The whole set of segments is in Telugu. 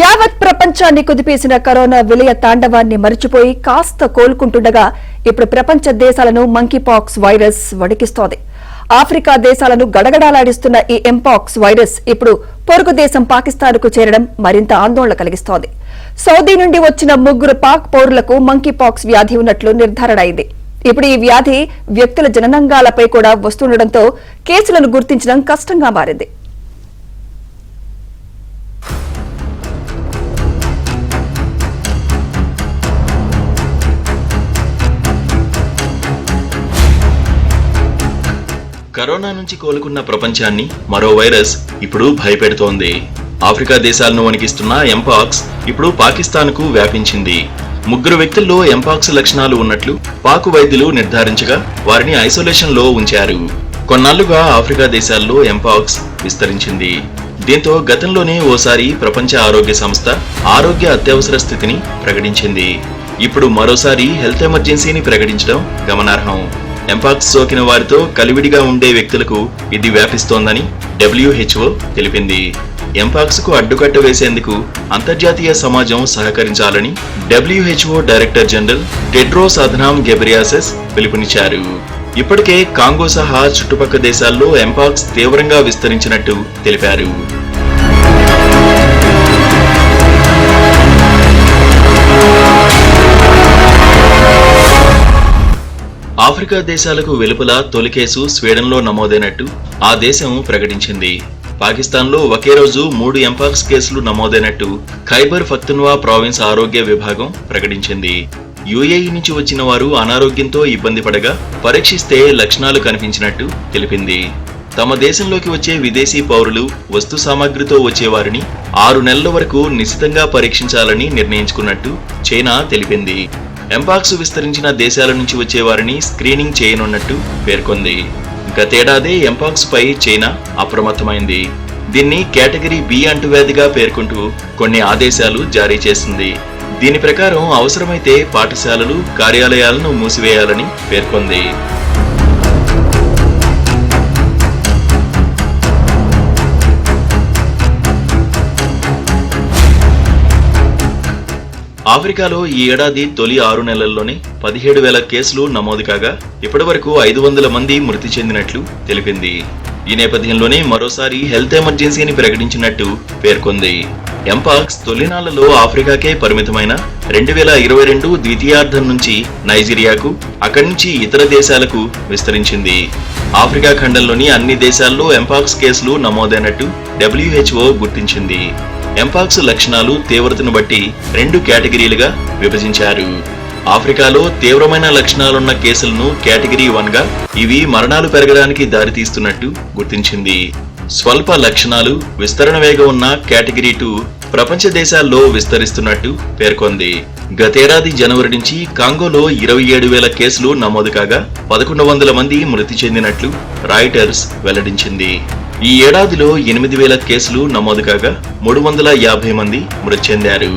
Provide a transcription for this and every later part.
యావత్ ప్రపంచాన్ని కుదిపేసిన కరోనా విలయ తాండవాన్ని మరిచిపోయి కాస్త కోలుకుంటుండగా ఇప్పుడు ప్రపంచ దేశాలను మంకీపాక్స్ వైరస్ వణికిస్తోంది. ఆఫ్రికా దేశాలను గడగడాలాడిస్తున్న ఈ ఎంపాక్స్ వైరస్ ఇప్పుడు పొరుగు దేశం పాకిస్తాన్కు చేరడం మరింత ఆందోళన కలిగిస్తోంది. సౌదీ నుండి వచ్చిన 3 పాక్ పౌరులకు మంకీపాక్స్ వ్యాధి ఉన్నట్లు నిర్ధారణ అయింది. ఇప్పుడు ఈ వ్యాధి వ్యక్తుల జననాంగాలపై కూడా వస్తుండటంతో కేసులను గుర్తించడం కష్టంగా మారింది. కరోనా నుంచి కోలుకున్న ప్రపంచాన్ని మరో వైరస్ ఇప్పుడు భయపెడుతోంది. ఆఫ్రికా దేశాలను వణికిస్తున్న ఎంపాక్స్ ఇప్పుడు పాకిస్తాన్కు వ్యాపించింది. 3 వ్యక్తుల్లో ఎంపాక్స్ లక్షణాలు ఉన్నట్లు పాక్ వైద్యులు నిర్ధారించగా వారిని ఐసోలేషన్ లో ఉంచారు. కొన్నాళ్లుగా ఆఫ్రికా దేశాల్లో ఎంపాక్స్ విస్తరించింది. దీంతో గతంలోనే ఓసారి ప్రపంచ ఆరోగ్య సంస్థ ఆరోగ్య అత్యవసర స్థితిని ప్రకటించింది. ఇప్పుడు మరోసారి హెల్త్ ఎమర్జెన్సీని ప్రకటించడం గమనార్హం. ఎంపాక్స్ సోకిన వారితో కలివిడిగా ఉండే వ్యక్తులకు ఇది వ్యాపిస్తోందని WHO తెలిపింది. ఎంపాక్స్ కు అడ్డుకట్ట వేసేందుకు అంతర్జాతీయ సమాజం సహకరించాలని WHO director general Tedros Adhanom Ghebreyesus పిలుపునిచ్చారు. ఇప్పటికే కాంగో సహా చుట్టుపక్కల దేశాల్లో ఎంపాక్స్ తీవ్రంగా విస్తరించినట్టు తెలిపారు. ఆఫ్రికా దేశాలకు వెలుపల తొలి కేసు స్వీడన్లో నమోదైనట్టు ఆ దేశం ప్రకటించింది. పాకిస్తాన్లో ఒకే రోజు 3 ఎంపాక్స్ కేసులు నమోదైనట్టు ఖైబర్ పఖ్తూన్ఖ్వా ప్రావిన్స్ ఆరోగ్య విభాగం ప్రకటించింది. UAE నుంచి వచ్చిన వారు అనారోగ్యంతో ఇబ్బంది పడగా పరీక్షిస్తే లక్షణాలు కనిపించినట్టు తెలిపింది. తమ దేశంలోకి వచ్చే విదేశీ పౌరులు వస్తు సామాగ్రితో వచ్చేవారిని 6 నెలల వరకు నిశితంగా పరీక్షించాలని నిర్ణయించుకున్నట్టు చైనా తెలిపింది. ఎంపాక్స్ విస్తరించిన దేశాల నుంచి వచ్చే వారిని స్క్రీనింగ్ చేయనున్నట్టు పేర్కొంది. గతేడాదే ఎంపాక్స్ పై చైనా అప్రమత్తమైంది. దీన్ని కేటగిరీ B అంటువ్యాధిగా పేర్కొంటూ కొన్ని ఆదేశాలు జారీ చేసింది. దీని ప్రకారం అవసరమైతే పాఠశాలలు, కార్యాలయాలను మూసివేయాలని పేర్కొంది. ఆఫ్రికాలో ఈ ఏడాది తొలి 6 నెలల్లోనే 17,000 కేసులు నమోదు కాగా ఇప్పటి వరకు 500 మంది మృతి చెందినట్లు తెలిపింది. ఈ నేపథ్యంలోనే మరోసారి హెల్త్ ఎమర్జెన్సీని ప్రకటించినట్టు పేర్కొంది. ఎంపాక్స్ తొలినాళ్లలో ఆఫ్రికాకే పరిమితమైన 2022 ద్వితీయార్థం నుంచి నైజీరియాకు, అక్కడి నుంచి ఇతర దేశాలకు విస్తరించింది. ఆఫ్రికా ఖండంలోని అన్ని దేశాల్లో ఎంపాక్స్ కేసులు నమోదైనట్టు WHO గుర్తించింది. ఎంపాక్స్ లక్షణాలు తీవ్రతను బట్టి 2 కేటగిరీలుగా విభజించారు. ఆఫ్రికాలో తీవ్రమైన లక్షణాలున్న కేసులను కేటగిరీ 1గా, ఇవి మరణాలు పెరగడానికి దారితీస్తున్నట్టు గుర్తించింది. స్వల్ప లక్షణాలు, విస్తరణ వేగం ఉన్న కేటగిరీ 2 ప్రపంచ దేశాల్లో విస్తరిస్తున్నట్టు పేర్కొంది. గతేడాది జనవరి నుంచి కాంగోలో 27,000 కేసులు నమోదు కాగా 1,100 మంది మృతి చెందినట్లు రాయిటర్స్ వెల్లడించింది. ఈ ఏడాదిలో 8,000 కేసులు నమోదు కాగా 350 మంది మృతి చెందారు.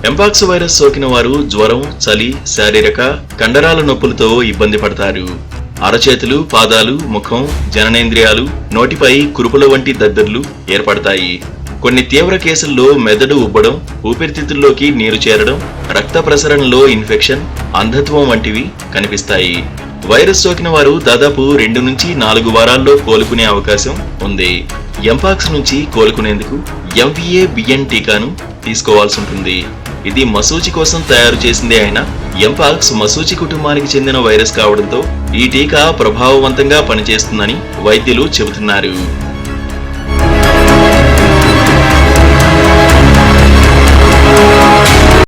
ఎంపాక్స్ వైరస్ సోకిన వారు జ్వరం, చలి, శారీరక, కండరాల నొప్పులతో ఇబ్బంది పడతారు. అరచేతులు, పాదాలు, ముఖం, జననేంద్రియాలు, నోటిపై కురుపుల వంటి దద్దుర్లు ఏర్పడతాయి. కొన్ని తీవ్ర కేసుల్లో మెదడు ఉబ్బడం, ఊపిరితిత్తుల్లోకి నీరు చేరడం, రక్త ప్రసరణలో ఇన్ఫెక్షన్, అంధత్వం వంటివి కనిపిస్తాయి. వైరస్ సోకిన వారు దాదాపు 2 నుంచి 4 వారాల్లో కోలుకునే అవకాశం ఉంది. ఎంపాక్స్ నుంచి కోలుకునేందుకు MVA-BN టీకాను తీసుకోవాల్సి ఉంటుంది. ఇది మశూచి కోసం తయారు చేసిందే అయినా ఎంపాక్స్ మశూచి కుటుంబానికి చెందిన వైరస్ కావడంతో ఈ టీకా ప్రభావవంతంగా పనిచేస్తుందని వైద్యులు చెబుతున్నారు.